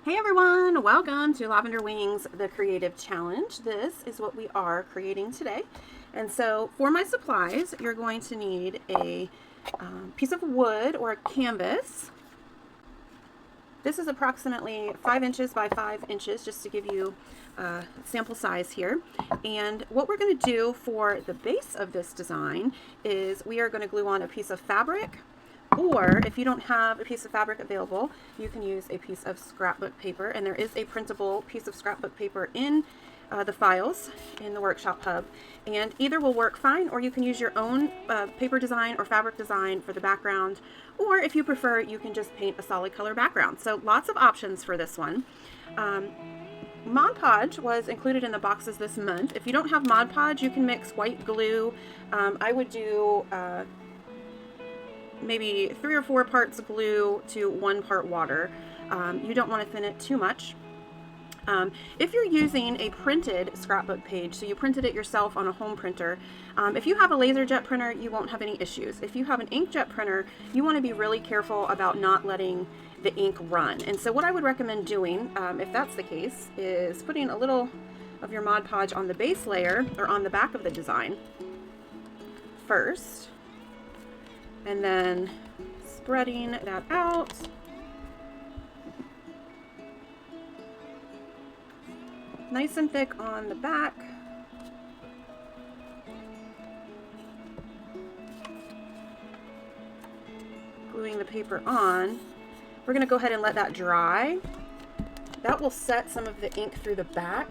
Hey everyone, welcome to Lavender Wings, the Creative Challenge. This is what we are creating today. And so for my supplies, you're going to need a piece of wood or a canvas. This is approximately 5 inches by 5 inches, just to give you sample size here. And what we're going to do for the base of this design is we are going to glue on a piece of fabric. Or if you don't have a piece of fabric available, you can use a piece of scrapbook paper, and there is a printable piece of scrapbook paper in the files in the workshop hub, and either will work fine, or you can use your own paper design or fabric design for the background, or if you prefer, you can just paint a solid color background. So lots of options for this one. Mod Podge was included in the boxes this month. If you don't have Mod Podge, you can mix white glue. I would do maybe 3 or 4 parts glue to 1 part water. You don't want to thin it too much. If you're using a printed scrapbook page, so you printed it yourself on a home printer, if you have a laser jet printer, you won't have any issues. If you have an inkjet printer, you want to be really careful about not letting the ink run. And so what I would recommend doing, if that's the case, is putting a little of your Mod Podge on the base layer or on the back of the design first, and then spreading that out. Nice and thick on the back. Gluing the paper on. We're going to go ahead and let that dry. That will set some of the ink through the back.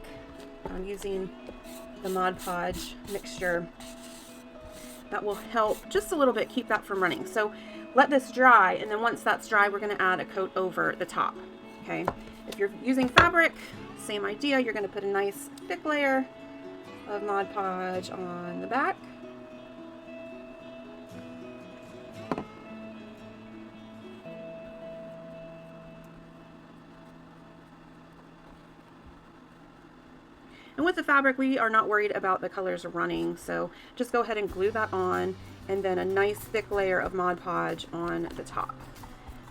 I'm using the Mod Podge mixture. That will help just a little bit keep that from running. So let this dry, and then once that's dry, we're going to add a coat over the top. Okay. If you're using fabric, same idea. You're going to put a nice thick layer of Mod Podge on the back. And with the fabric, we are not worried about the colors running, so just go ahead and glue that on, and then a nice thick layer of Mod Podge on the top.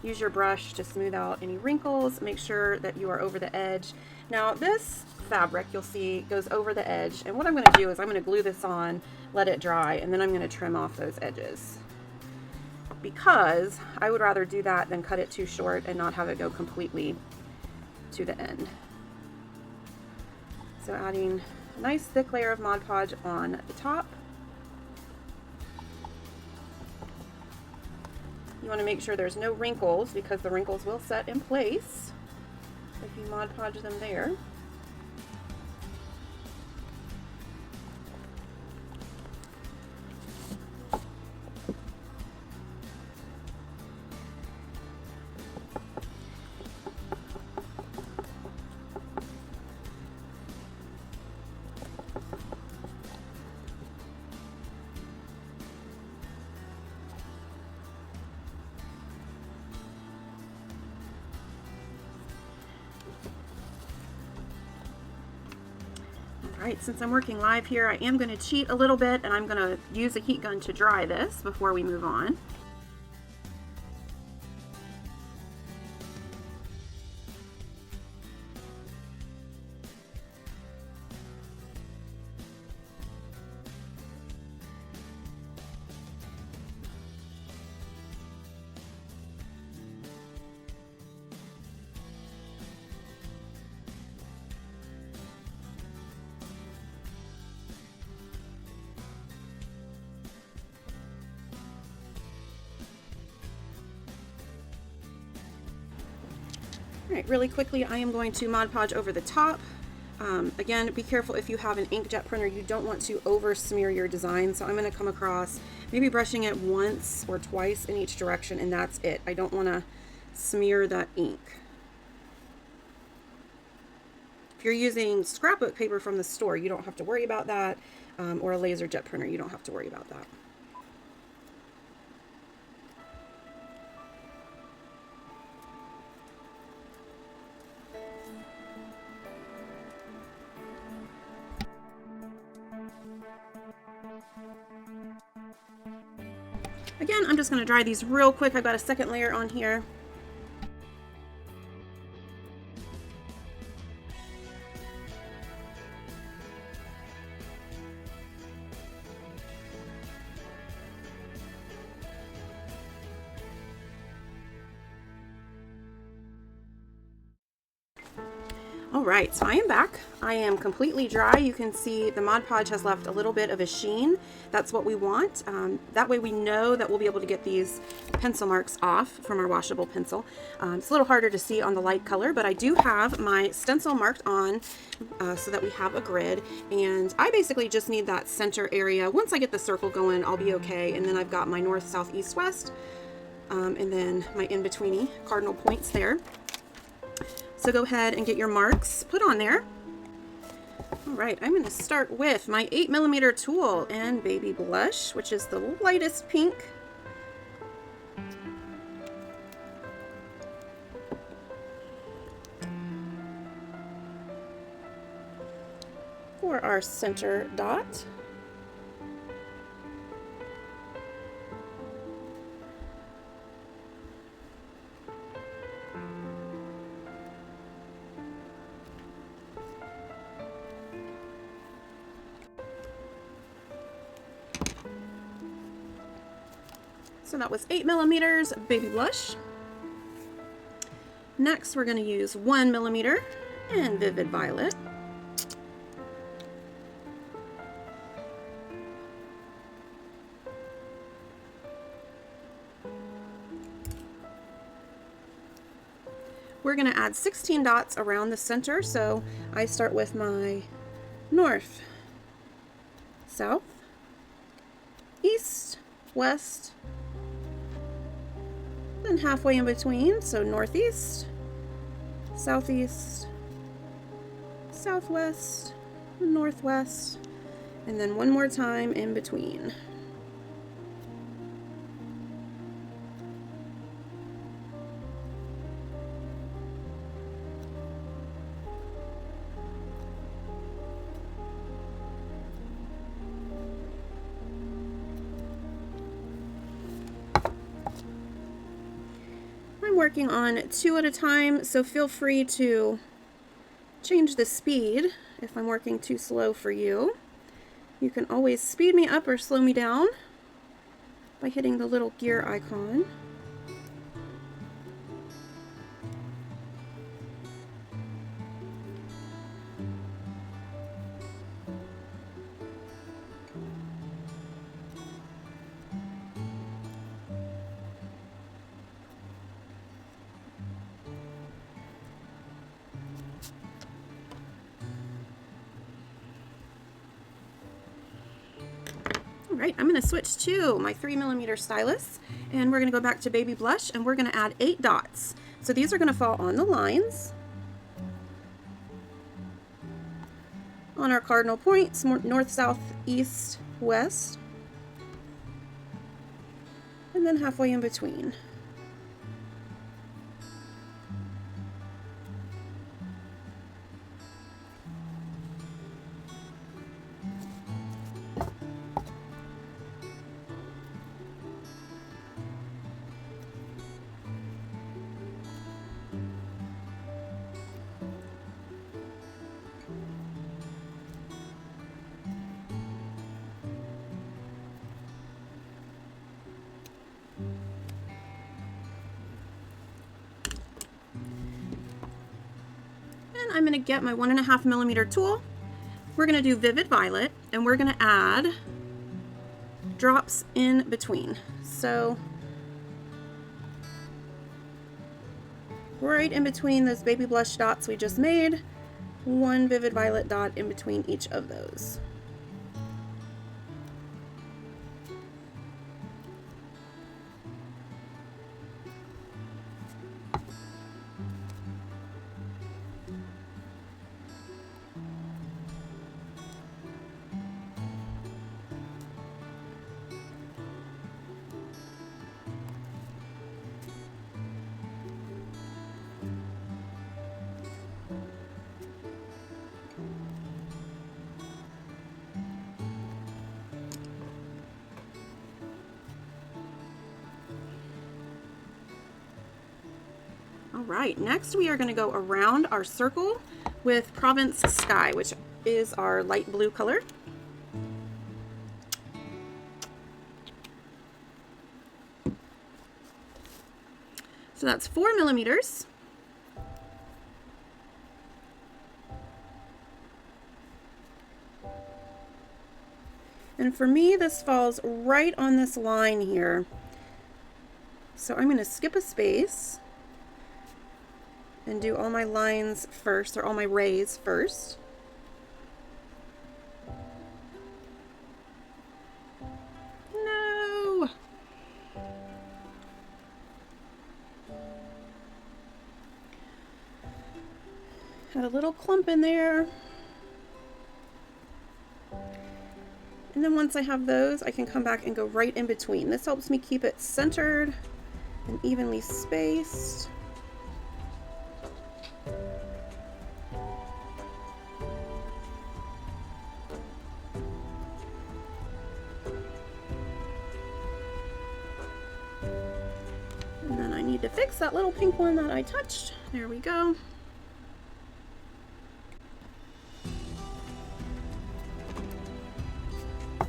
Use your brush to smooth out any wrinkles. Make sure that you are over the edge. Now this fabric, you'll see, goes over the edge, and what I'm going to do is I'm going to glue this on, let it dry, and then I'm going to trim off those edges, because I would rather do that than cut it too short and not have it go completely to the end. So adding a nice thick layer of Mod Podge on the top. You want to make sure there's no wrinkles, because the wrinkles will set in place if you Mod Podge them there. Alright, since I'm working live here, I am going to cheat a little bit, and I'm going to use a heat gun to dry this before we move on. Alright, really quickly, I am going to Mod Podge over the top. Again, be careful if you have an inkjet printer. You don't want to over smear your design, so I'm going to come across, maybe brushing it once or twice in each direction, and that's it. I don't want to smear that ink. If you're using scrapbook paper from the store, you don't have to worry about that, or a laser jet printer, you don't have to worry about that. Again, I'm just going to dry these real quick. I've got a second layer on here. All right, so I am back. I am completely dry. You can see the Mod Podge has left a little bit of a sheen. That's what we want. That way we know that we'll be able to get these pencil marks off from our washable pencil. It's a little harder to see on the light color, but I do have my stencil marked on so that we have a grid. And I basically just need that center area. Once I get the circle going, I'll be okay. And then I've got my north, south, east, west, and then my in-betweeny cardinal points there. So go ahead and get your marks put on there. All right, I'm going to start with my 8mm tool and Baby Blush, which is the lightest pink. For our center dot. So that was 8mm Baby Blush. Next, we're going to use 1mm and Vivid Violet. We're going to add 16 dots around the center. So I start with my north, south, east, west, then halfway in between, so northeast, southeast, southwest, northwest, and then one more time in between. Working on 2 at a time, so feel free to change the speed if I'm working too slow for you. You can always speed me up or slow me down by hitting the little gear icon. Alright, I'm going to switch to my 3mm stylus, and we're going to go back to Baby Blush, and we're going to add 8 dots. So these are going to fall on the lines, on our cardinal points, north, south, east, west, and then halfway in between. I'm going to get my 1.5mm tool. We're going to do Vivid Violet, and we're going to add drops in between. So right in between those Baby Blush dots we just made, 1 Vivid Violet dot in between each of those. Alright, next we are going to go around our circle with Provence Sky, which is our light blue color. So that's 4mm. And for me, this falls right on this line here. So I'm going to skip a space and do all my lines first, or all my rays first. No! Had a little clump in there. And then once I have those, I can come back and go right in between. This helps me keep it centered and evenly spaced. And then I need to fix that little pink one that I touched. There we go.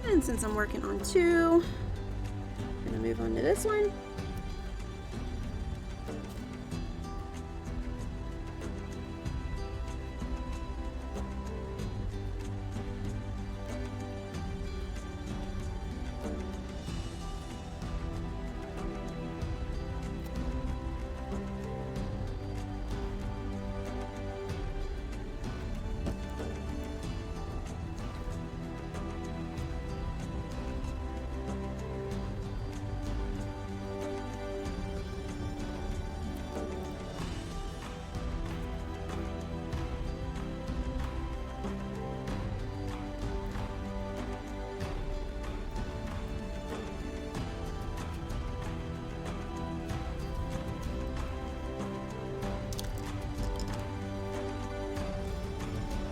And since I'm working on two, I'm going to move on to this one.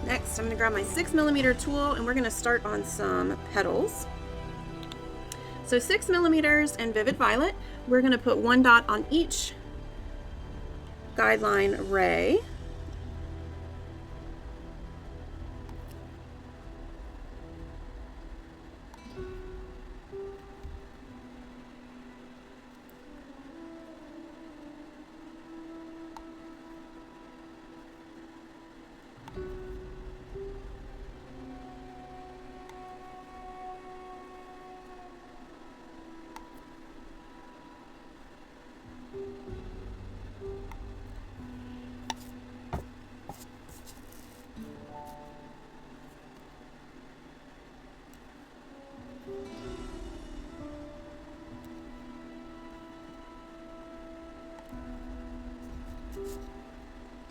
Next, I'm going to grab my 6mm tool and we're going to start on some petals. So 6mm and Vivid Violet, we're going to put one dot on each guideline ray.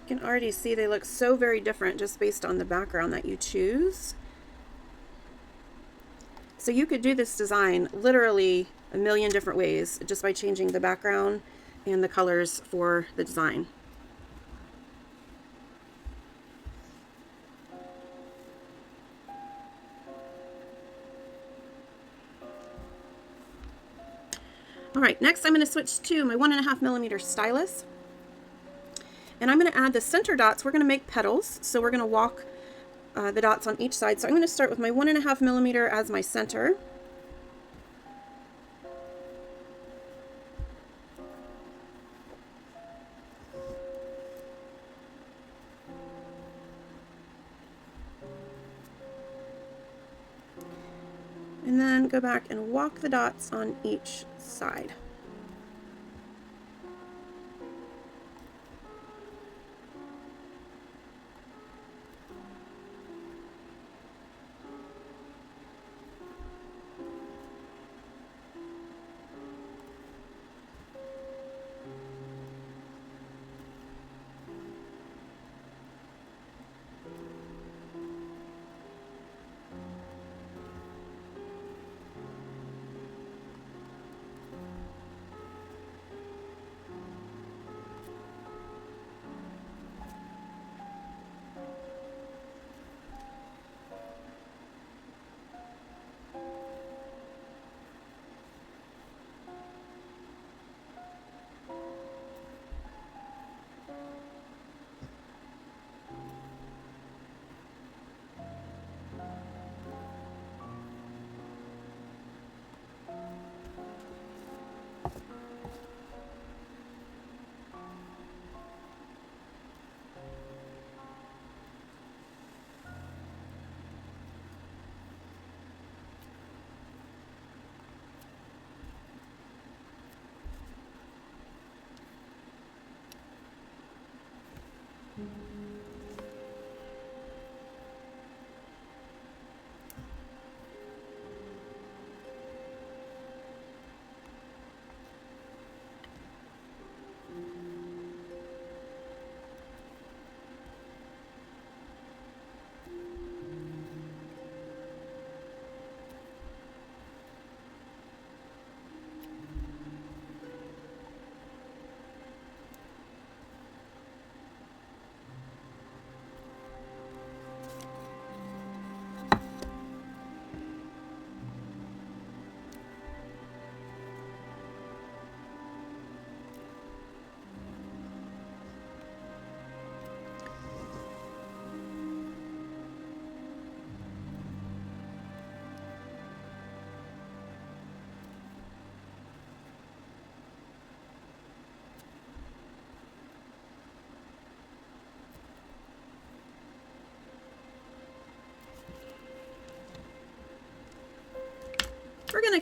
You can already see they look so very different just based on the background that you choose. So you could do this design literally a million different ways just by changing the background and the colors for the design. All right, next I'm going to switch to my 1.5mm stylus. And I'm going to add the center dots. We're going to make petals, so we're going to walk the dots on each side. So I'm going to start with my 1.5mm as my center. And then go back and walk the dots on each side.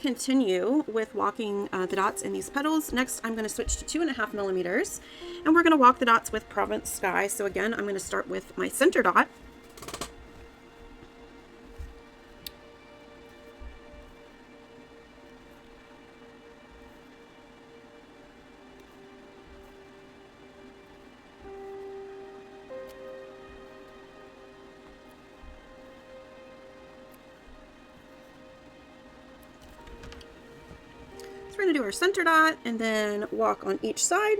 continue with walking the dots in these petals. Next, I'm going to switch to 2.5 millimeters, and we're going to walk the dots with Provence Sky. So again, I'm going to start with my center dot. We're going to do our center dot and then walk on each side.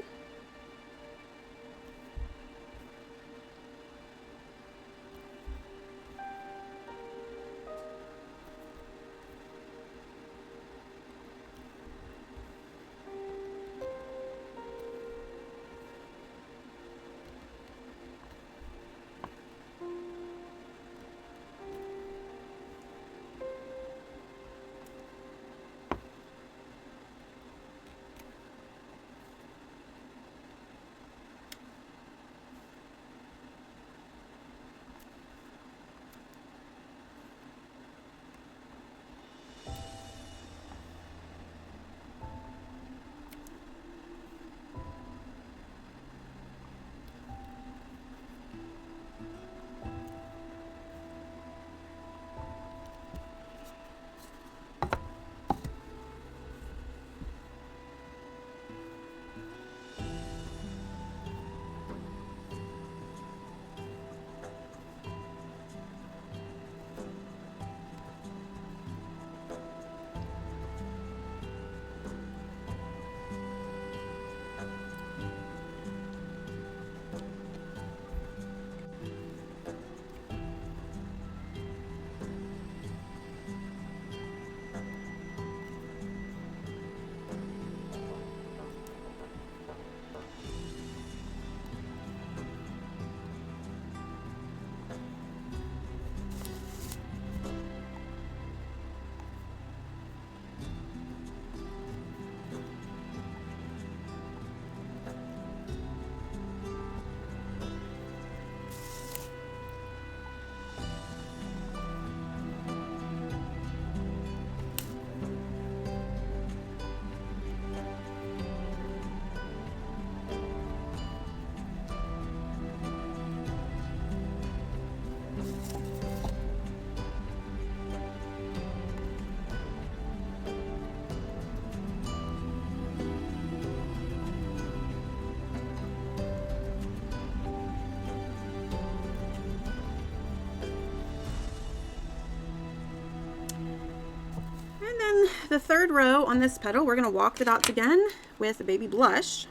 And then the third row on this petal, we're going to walk the dots again with Baby Blush.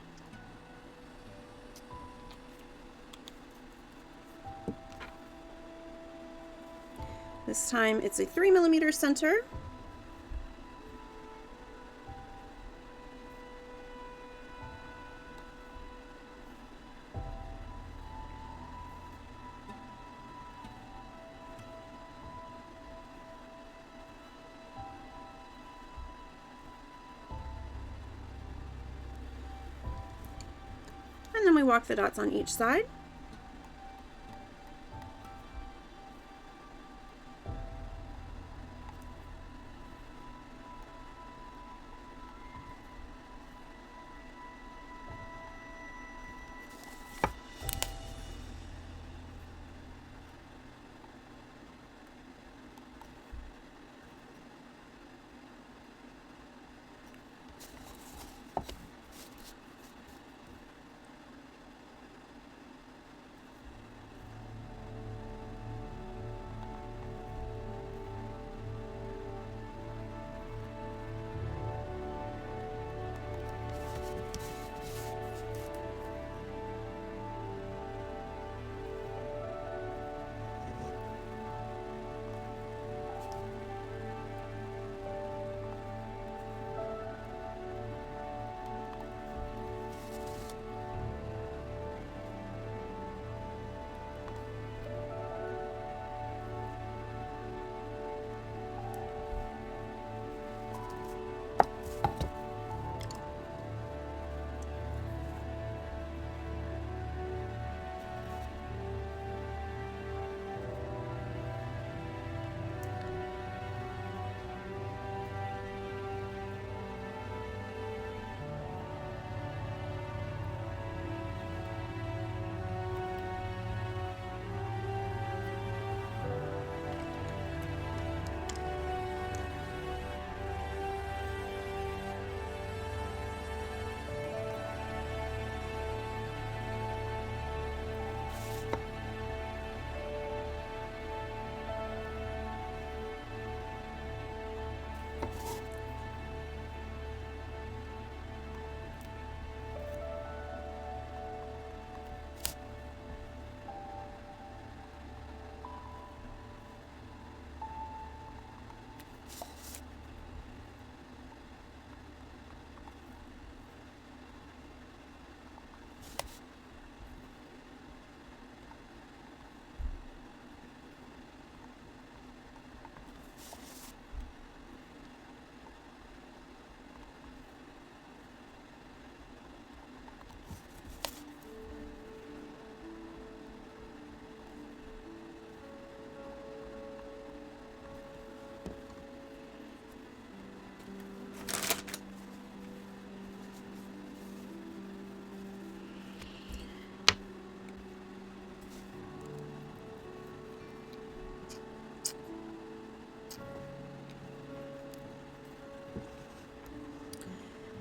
This time it's a 3 millimeter center. And then we walk the dots on each side.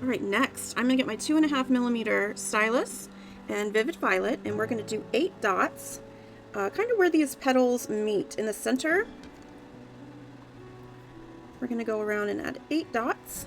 All right, next I'm gonna get my 2.5mm stylus and Vivid Violet, and we're gonna do 8 dots, kind of where these petals meet in the center. We're gonna go around and add 8 dots.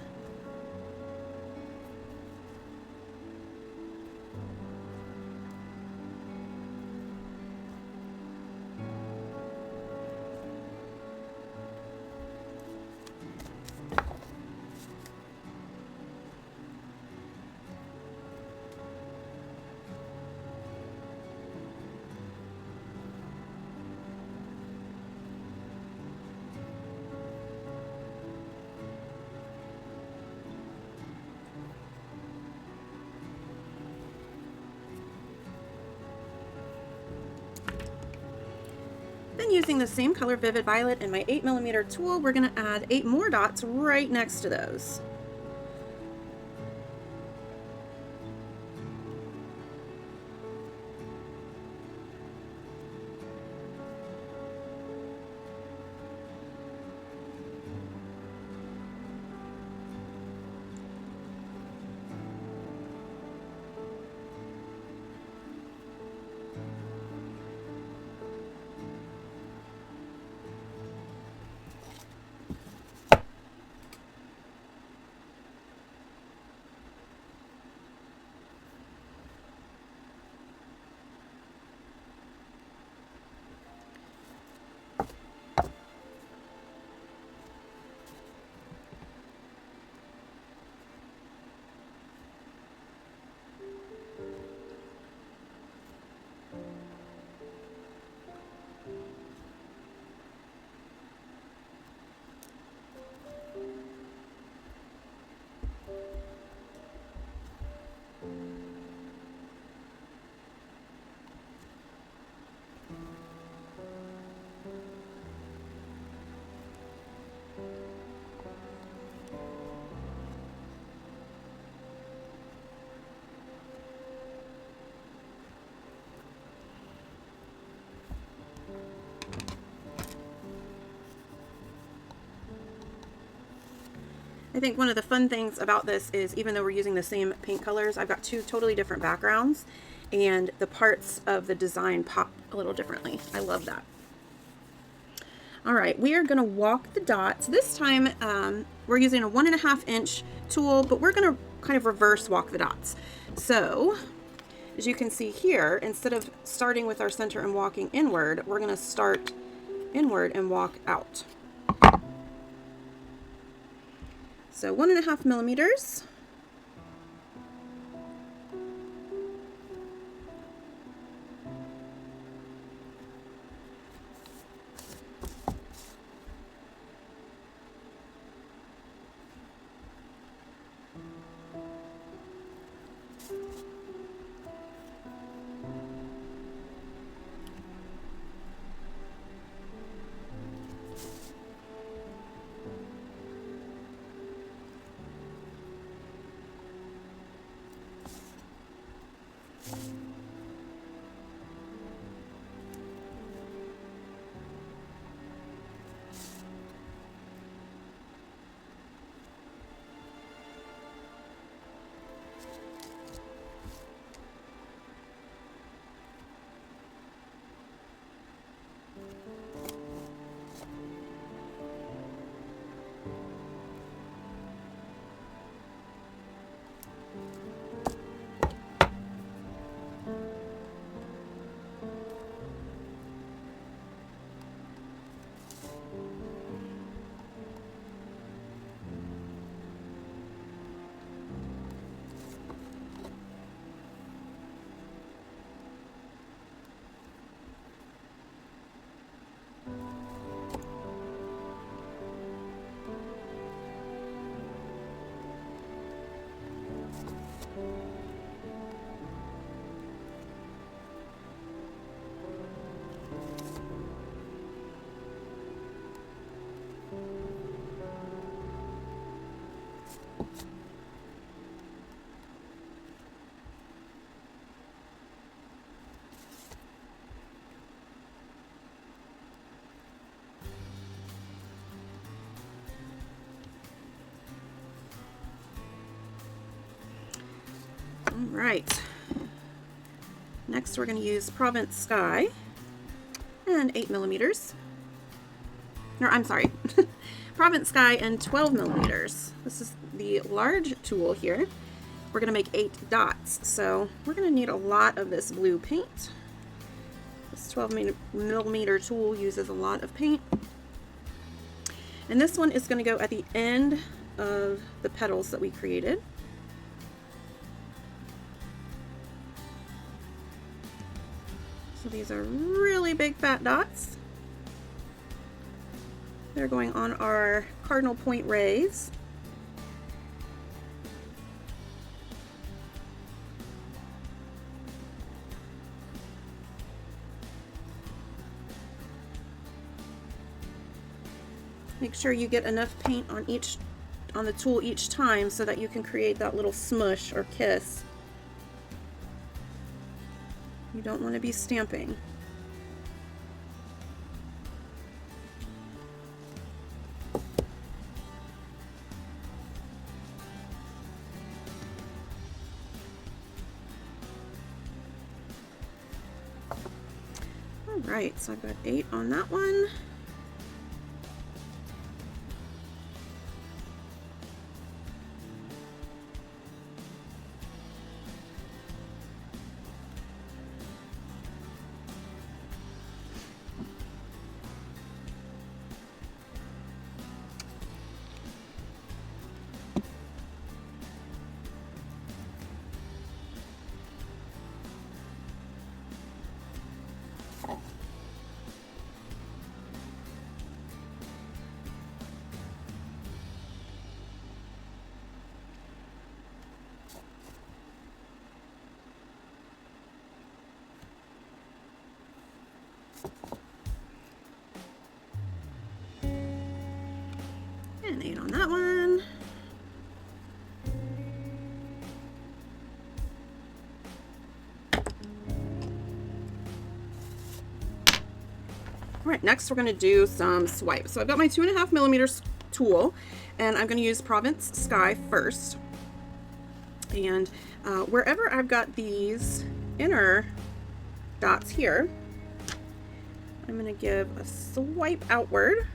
Then using the same color, Vivid Violet, and my 8mm tool, we're going to add 8 more dots right next to those. I think one of the fun things about this is, even though we're using the same paint colors, I've got 2 totally different backgrounds, and the parts of the design pop a little differently. I love that. All right, we are going to walk the dots. This time we're using a 1.5-inch tool, but we're going to kind of reverse walk the dots. So as you can see here, instead of starting with our center and walking inward, we're going to start inward and walk out. So 1.5mm. right. Next, we're going to use Provence Sky and 8 millimeters. Or, I'm sorry, Provence Sky and 12 millimeters. This is the large tool here. We're going to make 8 dots, so we're going to need a lot of this blue paint. This 12 millimeter tool uses a lot of paint. And this one is going to go at the end of the petals that we created. So these are really big fat dots. They're going on our cardinal point rays. Make sure you get enough paint on the tool each time so that you can create that little smush or kiss. You don't want to be stamping. All right, so I've got 8 on that one. And 8 on that one. All right, next we're going to do some swipes. So I've got my 2.5 millimeters tool, and I'm going to use Provence Sky first. And wherever I've got these inner dots here, I'm going to give a swipe outward.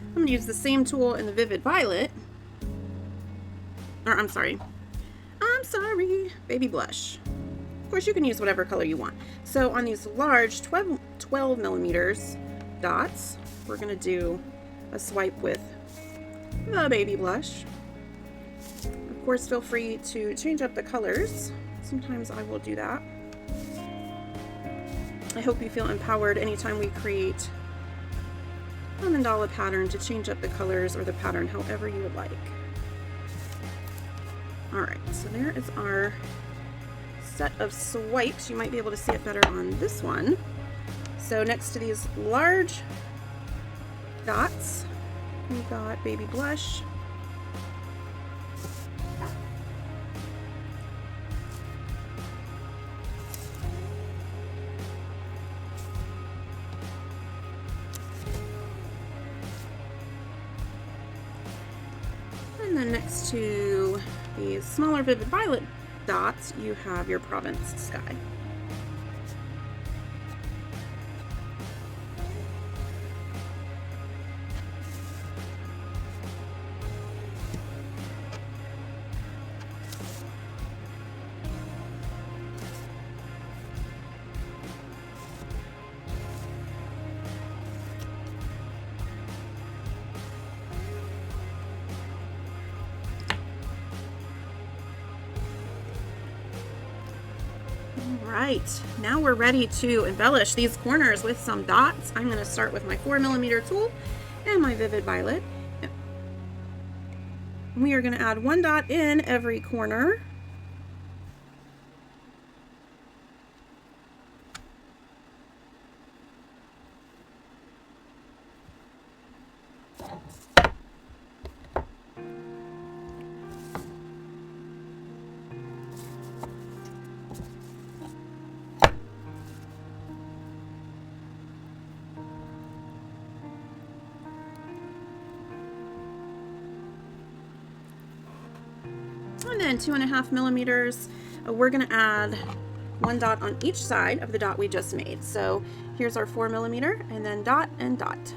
I'm going to use the same tool in the Vivid Violet, or I'm sorry, Baby Blush. Of course, you can use whatever color you want. So on these large 12 millimeters dots, we're going to do a swipe with the Baby Blush. Of course, feel free to change up the colors. Sometimes I will do that. I hope you feel empowered anytime we create a mandala pattern to change up the colors or the pattern however you would like. Alright, so there is our set of swipes. You might be able to see it better on this one. So next to these large dots, we've got Baby Blush. And then next to these smaller Vivid Violet dots, you have your Provence Sky. Right, now we're ready to embellish these corners with some dots. I'm going to start with my 4 millimeter tool and my Vivid Violet. We are going to add 1 dot in every corner. then 2.5 millimeters, we're going to add 1 dot on each side of the dot we just made. So here's our 4 millimeter, and then dot and dot.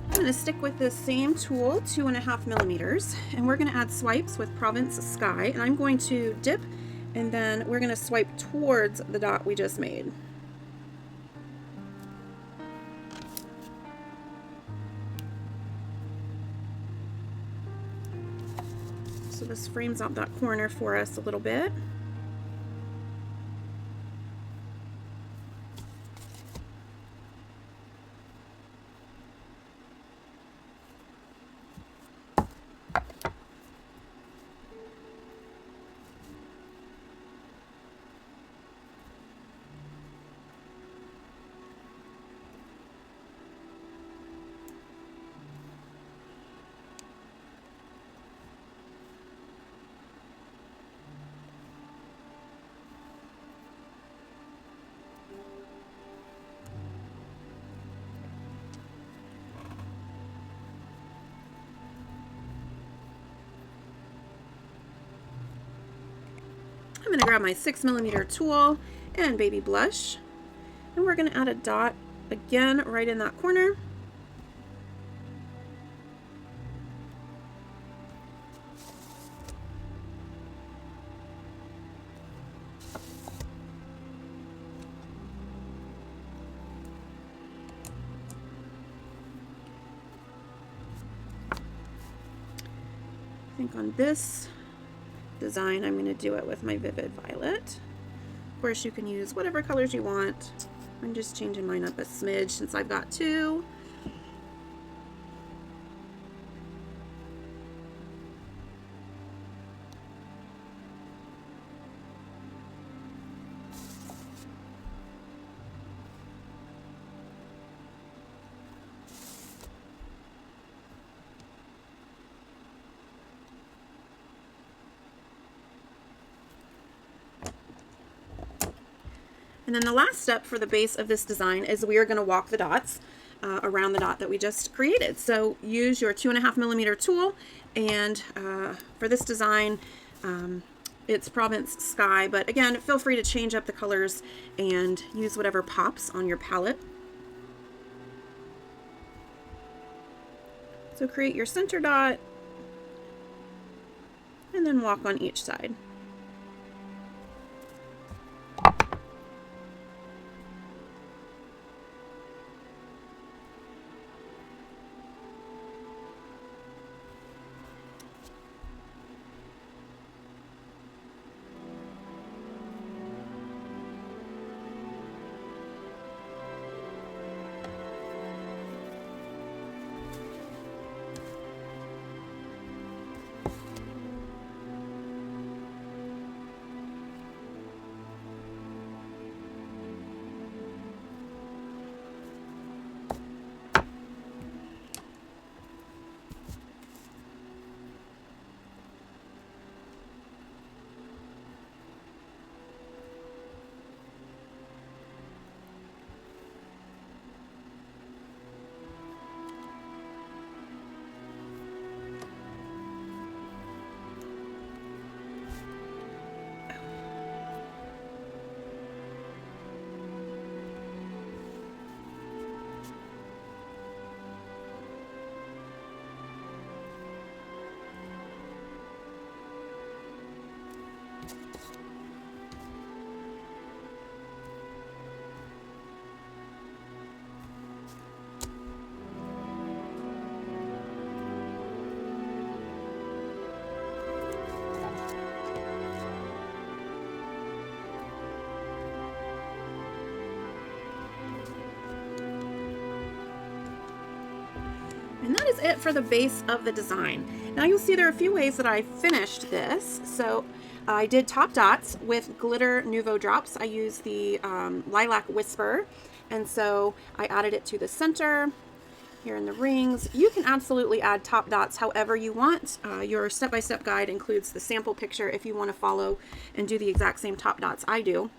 I'm going to stick with the same tool, 2.5 millimeters, and we're going to add swipes with Provence Sky, and I'm going to dip, and then we're going to swipe towards the dot we just made. So this frames out that corner for us a little bit. I'm going to grab my 6 millimeter tool and baby blush, and we're going to add a dot again right in that corner. I think on this design I'm going to do it with my Vivid Violet. Of course you can use whatever colors you want. I'm just changing mine up a smidge since I've got 2. And then the last step for the base of this design is we are going to walk the dots around the dot that we just created. So use your 2.5 millimeter tool, and for this design it's Provence Sky, but again feel free to change up the colors and use whatever pops on your palette. So create your center dot and then walk on each side. is it for the base of the design. Now you'll see there are a few ways that I finished this. So I did top dots with glitter Nuvo drops. I used the Lilac Whisper, and so I added it to the center here in the rings. You can absolutely add top dots however you want. Your step-by-step guide includes the sample picture if you want to follow and do the exact same top dots I do.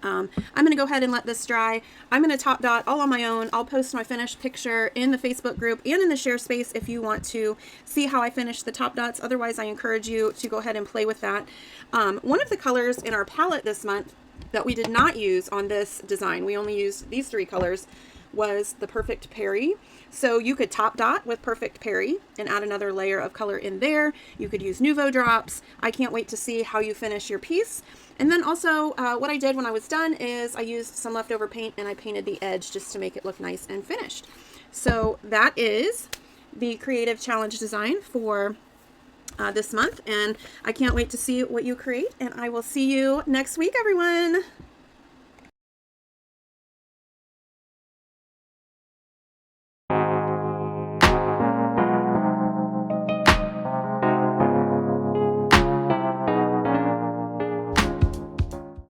I'm going to go ahead and let this dry. I'm going to top dot all on my own. I'll post my finished picture in the Facebook group and in the share space if you want to see how I finish the top dots. Otherwise, I encourage you to go ahead and play with that. One of the colors in our palette this month that we did not use on this design, we only used these 3 colors, was the Perfect Peri. So you could top dot with Perfect Peri and add another layer of color in there. You could use Nuvo drops. I can't wait to see how you finish your piece. And then also what I did when I was done is I used some leftover paint and I painted the edge just to make it look nice and finished. So that is the Creative Challenge design for this month, and I can't wait to see what you create, and I will see you next week, everyone.